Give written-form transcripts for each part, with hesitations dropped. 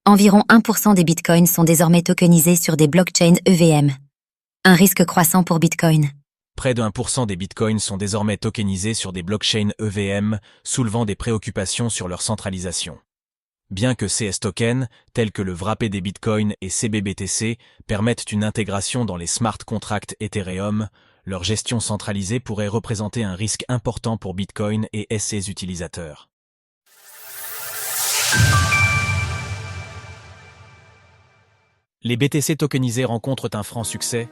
Environ 1% des bitcoins sont désormais tokenisés sur des blockchains EVM. Un risque croissant pour Bitcoin. Près de 1% des bitcoins sont désormais tokenisés sur des blockchains EVM, soulevant des préoccupations sur leur centralisation. Bien que CS tokens, tels que le wrappé des bitcoins et CBBTC, permettent une intégration dans les smart contracts Ethereum, leur gestion centralisée pourrait représenter un risque important pour Bitcoin et ses utilisateurs. Les BTC tokenisés rencontrent un franc succès.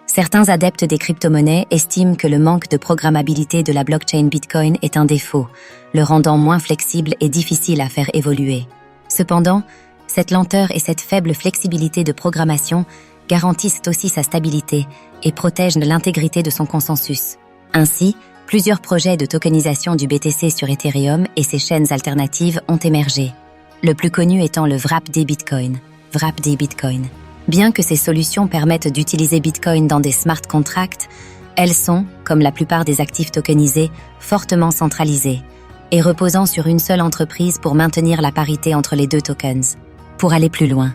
Certains adeptes des crypto-monnaies estiment que le manque de programmabilité de la blockchain Bitcoin est un défaut, le rendant moins flexible et difficile à faire évoluer. Cependant, cette lenteur et cette faible flexibilité de programmation garantissent aussi sa stabilité et protègent l'intégrité de son consensus. Ainsi, plusieurs projets de tokenisation du BTC sur Ethereum et ses chaînes alternatives ont émergé. Le plus connu étant le wrapped Bitcoin. Bien que ces solutions permettent d'utiliser Bitcoin dans des smart contracts, elles sont, comme la plupart des actifs tokenisés, fortement centralisées et reposant sur une seule entreprise pour maintenir la parité entre les deux tokens. Pour aller plus loin,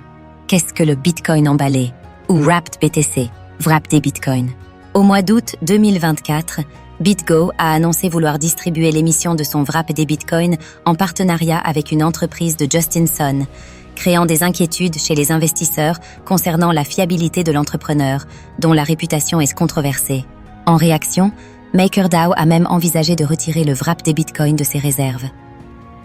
qu'est-ce que le Bitcoin emballé, ou Wrapped BTC, Wrapped Bitcoin? Au mois d'août 2024, BitGo a annoncé vouloir distribuer l'émission de son Wrapped Bitcoin en partenariat avec une entreprise de Justin Sun, créant des inquiétudes chez les investisseurs concernant la fiabilité de l'entrepreneur, dont la réputation est controversée. En réaction, MakerDAO a même envisagé de retirer le Wrapped Bitcoin de ses réserves.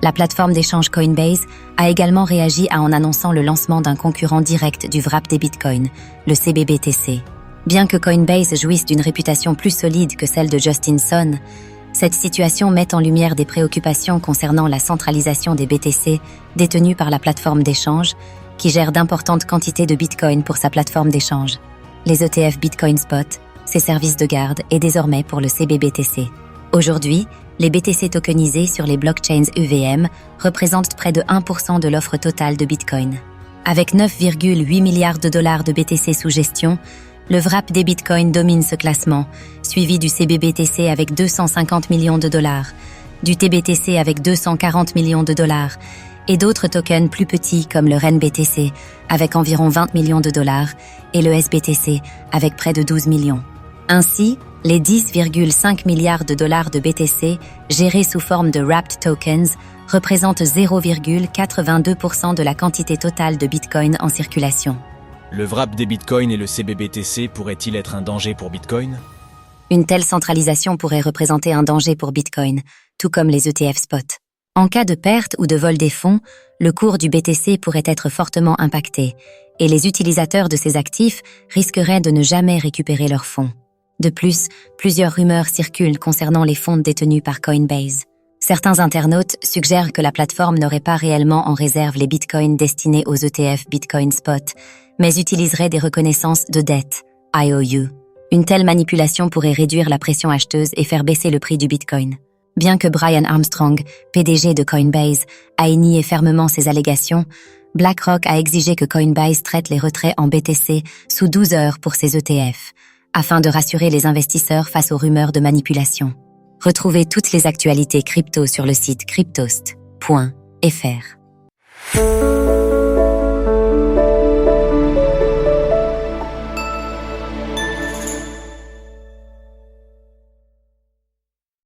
La plateforme d'échange Coinbase a également réagi en annonçant le lancement d'un concurrent direct du Wrapped Bitcoin, le CBBTC. Bien que Coinbase jouisse d'une réputation plus solide que celle de Justin Sun, cette situation met en lumière des préoccupations concernant la centralisation des BTC détenus par la plateforme d'échange, qui gère d'importantes quantités de Bitcoin pour sa plateforme d'échange. Les ETF Bitcoin Spot, ses services de garde et désormais pour le CBBTC. Aujourd'hui, les BTC tokenisés sur les blockchains EVM représentent près de 1% de l'offre totale de Bitcoin. Avec 9,8 milliards de dollars de BTC sous gestion, le Wrapped Bitcoin domine ce classement, suivi du CBBTC avec 250 millions de dollars, du TBTC avec 240 millions de dollars, et d'autres tokens plus petits comme le RenBTC avec environ 20 millions de dollars et le SBTC avec près de 12 millions. Ainsi, les 10,5 milliards de dollars de BTC gérés sous forme de wrapped tokens représentent 0,82% de la quantité totale de Bitcoin en circulation. Le wrap des bitcoins et le CBBTC pourrait-il être un danger pour Bitcoin? Une telle centralisation pourrait représenter un danger pour Bitcoin, tout comme les ETF spot. En cas de perte ou de vol des fonds, le cours du BTC pourrait être fortement impacté, et les utilisateurs de ces actifs risqueraient de ne jamais récupérer leurs fonds. De plus, plusieurs rumeurs circulent concernant les fonds détenus par Coinbase. Certains internautes suggèrent que la plateforme n'aurait pas réellement en réserve les bitcoins destinés aux ETF Bitcoin Spot, mais utiliserait des reconnaissances de dette, IOU. Une telle manipulation pourrait réduire la pression acheteuse et faire baisser le prix du Bitcoin. Bien que Brian Armstrong, PDG de Coinbase, ait nié fermement ces allégations, BlackRock a exigé que Coinbase traite les retraits en BTC sous 12 heures pour ses ETF, afin de rassurer les investisseurs face aux rumeurs de manipulation. Retrouvez toutes les actualités crypto sur le site cryptost.fr.